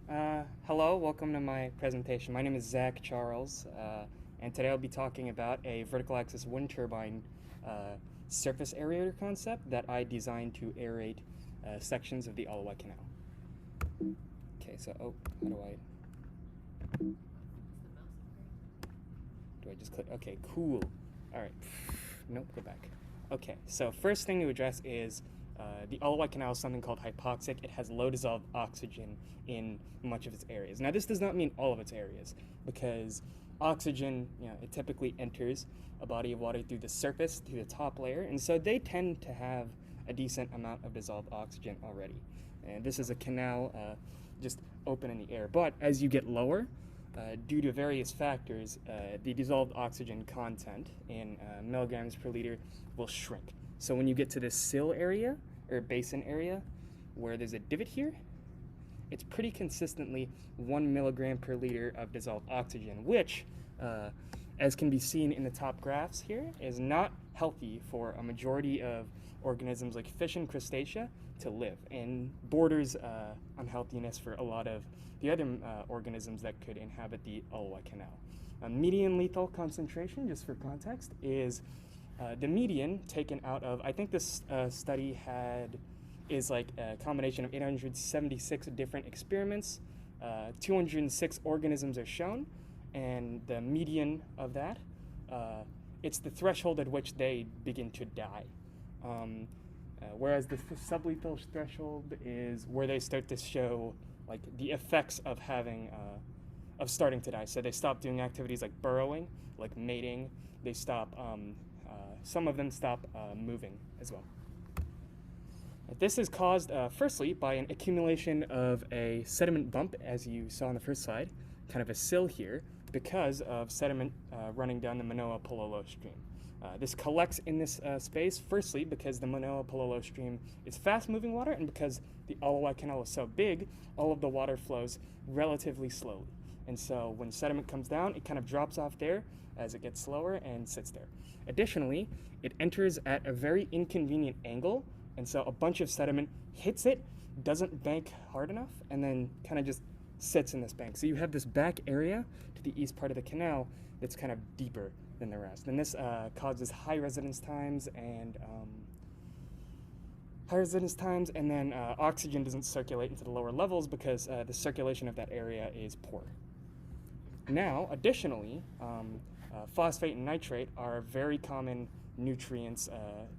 Hello, welcome to my presentation. My name is Zach Charles, and today I'll be talking about a vertical axis wind turbine surface aerator concept that I designed to aerate sections of the Ottawa Canal. Okay, so, how do I just click? Okay, cool. All right, nope, go back. Okay, so first thing to address is the Ottawa Canal is something called hypoxic. It has low dissolved oxygen in much of its areas. Now, this does not mean all of its areas, because oxygen, it typically enters a body of water through the surface, through the top layer, and so they tend to have a decent amount of dissolved oxygen already. And this is a canal just open in the air. But as you get lower, due to various factors, the dissolved oxygen content in milligrams per liter will shrink. So when you get to this sill area, or basin area, where there's a divot here, it's pretty consistently 1 milligram per liter of dissolved oxygen, which, as can be seen in the top graphs here, is not healthy for a majority of organisms like fish and crustacea to live, and borders unhealthiness for a lot of the other organisms that could inhabit the Ottawa Canal. A median lethal concentration, just for context, is the median taken out of, I think this study is like a combination of 876 different experiments. 206 organisms are shown, and the median of that, it's the threshold at which they begin to die. Whereas the sublethal threshold is where they start to show like the effects of of starting to die. So they stop doing activities like burrowing, like mating. They stop. Some of them stop moving as well. This is caused, firstly, by an accumulation of a sediment bump, as you saw on the first slide, kind of a sill here, because of sediment running down the Manoa Pololo stream. This collects in this space, firstly, because the Manoa Pololo stream is fast-moving water, and because the Ottawa Canal is so big, all of the water flows relatively slowly. And so when sediment comes down, it kind of drops off there as it gets slower and sits there. Additionally, it enters at a very inconvenient angle, and so a bunch of sediment hits it, doesn't bank hard enough, and then kind of just sits in this bank. So you have this back area to the east part of the canal that's kind of deeper than the rest. And this causes high residence times, and then oxygen doesn't circulate into the lower levels because the circulation of that area is poor. Now, additionally, phosphate and nitrate are very common nutrients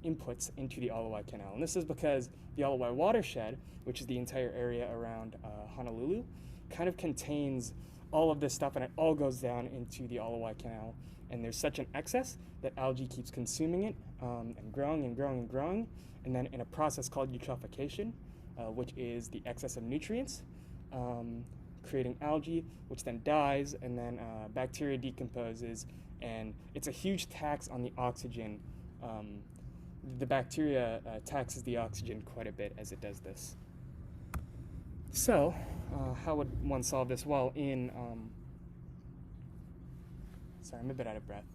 inputs into the Ottawa Canal. And this is because the Ottawa watershed, which is the entire area around Honolulu, kind of contains all of this stuff, and it all goes down into the Ottawa Canal. And there's such an excess that algae keeps consuming it and growing and growing and growing. And then in a process called eutrophication, which is the excess of nutrients, creating algae, which then dies, and then bacteria decomposes, and it's a huge tax on the oxygen. The bacteria taxes the oxygen quite a bit as it does this. So, how would one solve this? Well, sorry, I'm a bit out of breath.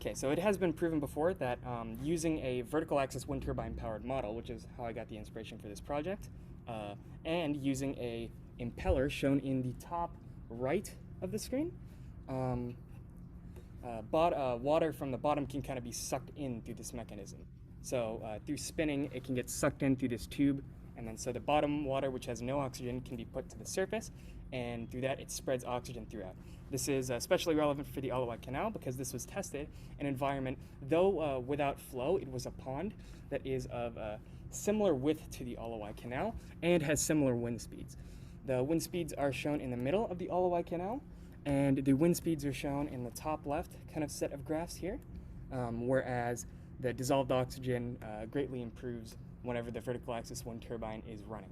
Okay, so it has been proven before that using a vertical axis wind turbine powered model, which is how I got the inspiration for this project, and using a impeller shown in the top right of the screen, water from the bottom can kind of be sucked in through this mechanism. So through spinning, it can get sucked in through this tube, and then so the bottom water, which has no oxygen, can be put to the surface, and through that it spreads oxygen throughout. This is especially relevant for the Ottawa Canal because this was tested in an environment, though without flow, it was a pond that is of similar width to the Ottawa Canal and has similar wind speeds. The wind speeds are shown in the middle of the Ottawa Canal, and the wind speeds are shown in the top left kind of set of graphs here, whereas the dissolved oxygen greatly improves whenever the vertical axis wind turbine is running.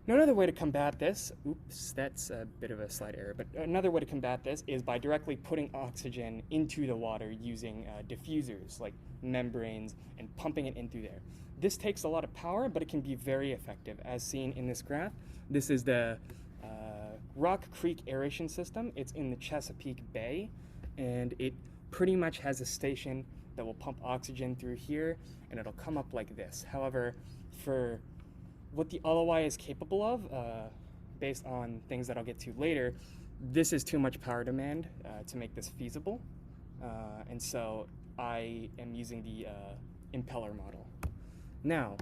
Now, another way to combat this, oops, that's a bit of a slide error, but another way to combat this is by directly putting oxygen into the water using diffusers like membranes and pumping it in through there. This takes a lot of power, but it can be very effective, as seen in this graph. This is the Rock Creek aeration system. It's in the Chesapeake Bay, and it pretty much has a station that will pump oxygen through here, and it'll come up like this. However, for what the LOI is capable of, based on things that I'll get to later, this is too much power demand to make this feasible, and so I am using the impeller model. Now,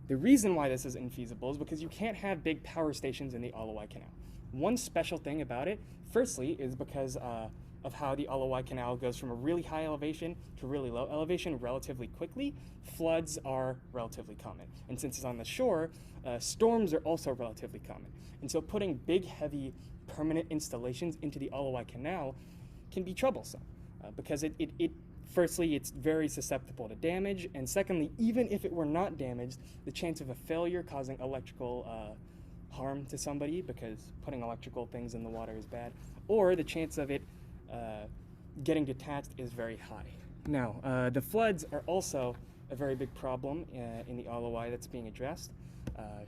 the reason why this is infeasible is because you can't have big power stations in the LOI canal. One special thing about it, firstly, is because of how the LOI canal goes from a really high elevation to really low elevation relatively quickly. Floods are relatively common. And since it's on the shore, storms are also relatively common. And so putting big, heavy, permanent installations into the LOI canal can be troublesome because firstly, it's very susceptible to damage, and secondly, even if it were not damaged, the chance of a failure causing electrical harm to somebody, because putting electrical things in the water is bad, or the chance of it getting detached is very high. Now, the floods are also a very big problem in the LOI that's being addressed.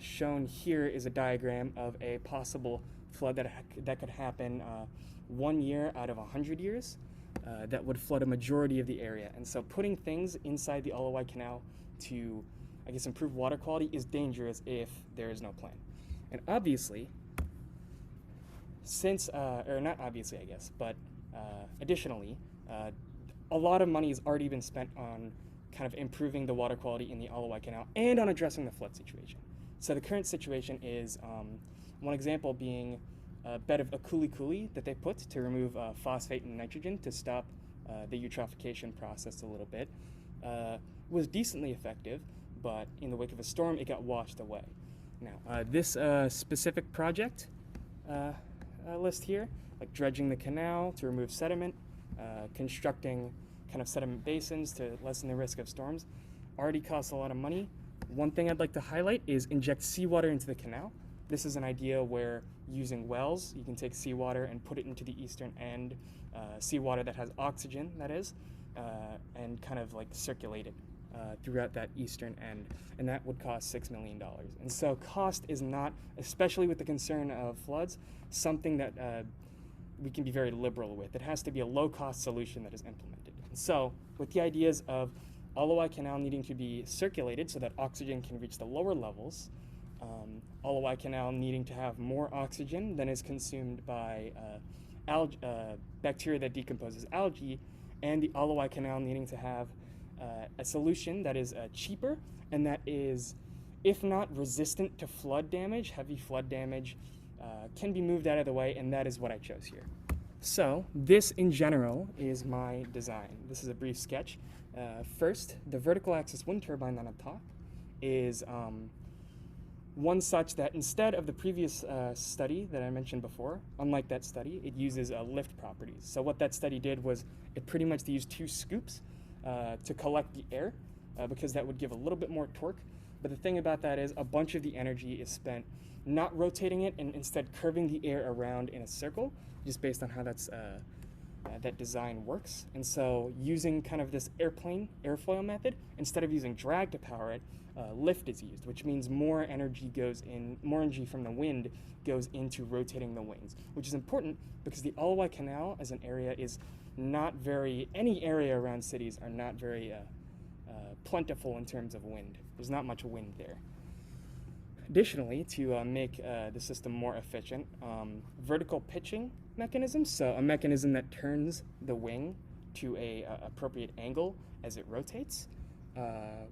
Shown here is a diagram of a possible flood that could happen 1 year out of 100 years. That would flood a majority of the area. And so putting things inside the LOI canal to, I guess, improve water quality is dangerous if there is no plan. And obviously, or not obviously, I guess, but additionally, a lot of money has already been spent on kind of improving the water quality in the LOI canal and on addressing the flood situation. So the current situation is, one example being a bed of akuli that they put to remove phosphate and nitrogen to stop the eutrophication process a little bit. Was decently effective, but in the wake of a storm, it got washed away. Now, this specific project list here, like dredging the canal to remove sediment, constructing kind of sediment basins to lessen the risk of storms, already costs a lot of money. One thing I'd like to highlight is inject seawater into the canal. This is an idea where using wells, you can take seawater and put it into the eastern end, seawater that has oxygen, that is, and kind of like circulate it throughout that eastern end, and that would cost $6 million. And so cost is not, especially with the concern of floods, something that we can be very liberal with. It has to be a low-cost solution that is implemented. And so with the ideas of LOI canal needing to be circulated so that oxygen can reach the lower levels, LOI canal needing to have more oxygen than is consumed by bacteria that decomposes algae, and the LOI canal needing to have a solution that is cheaper and that is, if not resistant to flood damage, heavy flood damage, can be moved out of the way, and that is what I chose here. So this in general is my design. This is a brief sketch. First, the vertical axis wind turbine that I'm top is one such that instead of the previous study that I mentioned before, unlike that study, it uses lift properties. So what that study did was it pretty much used 2 scoops to collect the air because that would give a little bit more torque. But the thing about that is a bunch of the energy is spent not rotating it and instead curving the air around in a circle, just based on how that design works. And so using kind of this airfoil method, instead of using drag to power it, lift is used, which means more energy from the wind goes into rotating the wings, which is important because the LOI Canal as an area is not any area around cities are not very plentiful in terms of wind. There's not much wind there. Additionally, to make the system more efficient, vertical pitching mechanisms, so a mechanism that turns the wing to a appropriate angle as it rotates,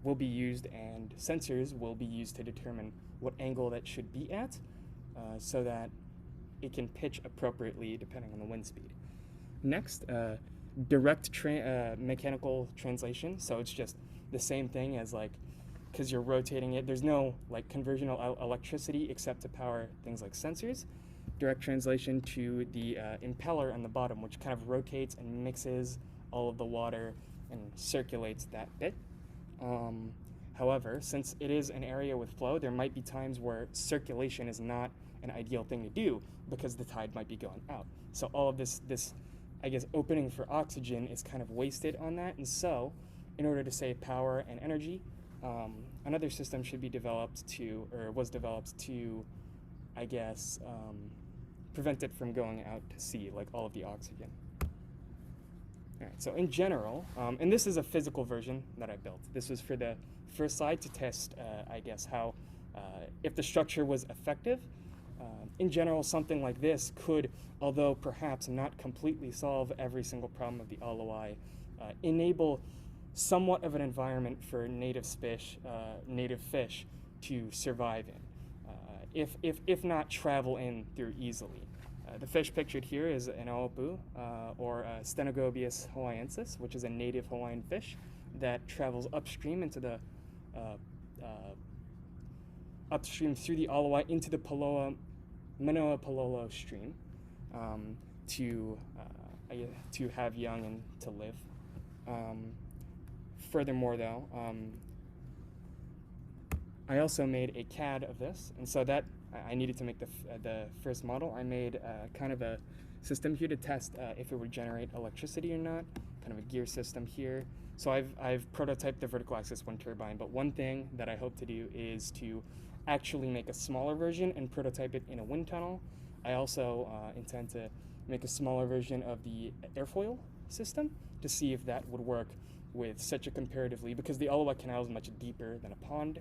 will be used, and sensors will be used to determine what angle that should be at so that it can pitch appropriately depending on the wind speed. Next, direct mechanical translation, so it's just the same thing as because you're rotating it, there's no conversion of electricity except to power things like sensors. Direct translation to the impeller on the bottom, which kind of rotates and mixes all of the water and circulates that bit. However, since it is an area with flow, there might be times where circulation is not an ideal thing to do because the tide might be going out. So all of this I guess, opening for oxygen is kind of wasted on that. And so, in order to save power and energy, another system should be was developed to, I guess, prevent it from going out to sea, like all of the oxygen. All right, so in general, and this is a physical version that I built. This was for the first slide to test, I guess, how If the structure was effective, in general, something like this could, although perhaps not completely solve every single problem of the LOI, enable somewhat of an environment for native fish to survive in, if not travel in through easily. The fish pictured here is an aopu, or Stenogobius hawaiiensis, which is a native Hawaiian fish that travels upstream into the upstream through the Alawai into the Manoa Palolo stream to have young and to live. Furthermore, though, I also made a CAD of this, and so that I needed to make the first model. I made kind of a system here to test if it would generate electricity or not, kind of a gear system here. So I've prototyped the vertical axis wind turbine, but one thing that I hope to do is to actually make a smaller version and prototype it in a wind tunnel. I also intend to make a smaller version of the airfoil system to see if that would work with such a comparatively, because the Alawai Canal is much deeper than a pond.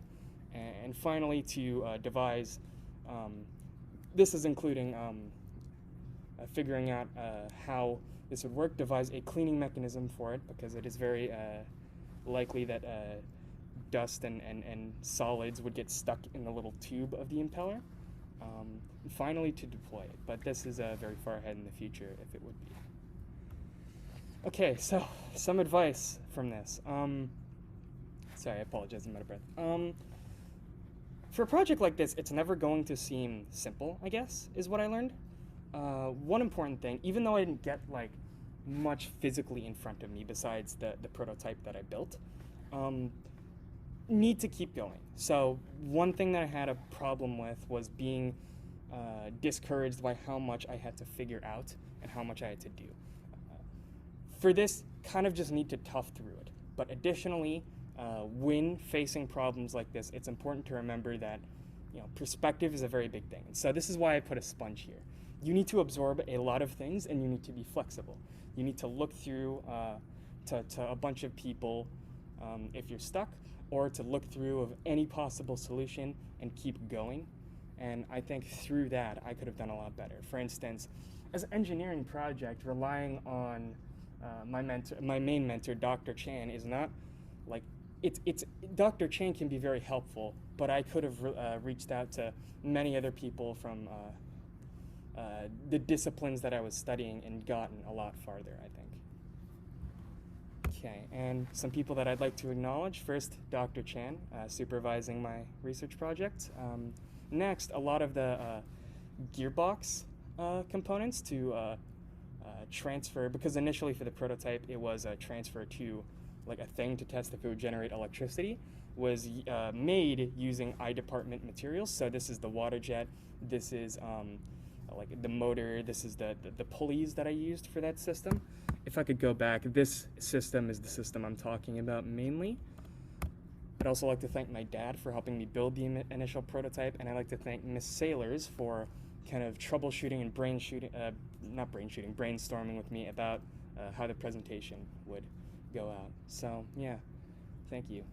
And finally, to devise, this is including figuring out how this would work, devise a cleaning mechanism for it, because it is very likely that dust and solids would get stuck in the little tube of the impeller. And finally, to deploy it, but this is very far ahead in the future if it would be. Okay, so some advice from this. Sorry, I apologize, I'm out of breath. For a project like this, it's never going to seem simple, I guess, is what I learned. One important thing, even though I didn't get like much physically in front of me besides the prototype that I built, need to keep going. So one thing that I had a problem with was being discouraged by how much I had to figure out and how much I had to do. For this, kind of just need to tough through it. But additionally, when facing problems like this, it's important to remember that perspective is a very big thing. And so this is why I put a sponge here. You need to absorb a lot of things, and you need to be flexible. You need to look through to a bunch of people if you're stuck, or to look through of any possible solution and keep going. And I think through that, I could have done a lot better. For instance, as an engineering project, relying on my main mentor, Dr. Chan, is not like, Dr. Chan can be very helpful, but I could have reached out to many other people from the disciplines that I was studying and gotten a lot farther, I think. Okay, and some people that I'd like to acknowledge. First, Dr. Chan, supervising my research project. Next, a lot of the gearbox components to transfer, because initially for the prototype it was a transfer to like a thing to test if it would generate electricity, was made using I-department materials. So this is the water jet, this is like the motor, this is the pulleys that I used for that system. If I could go back, this system is the system I'm talking about mainly. I'd also like to thank my dad for helping me build the initial prototype, and I'd like to thank Miss Sailors for kind of troubleshooting and brainstorming with me about how the presentation would go out. So yeah, thank you.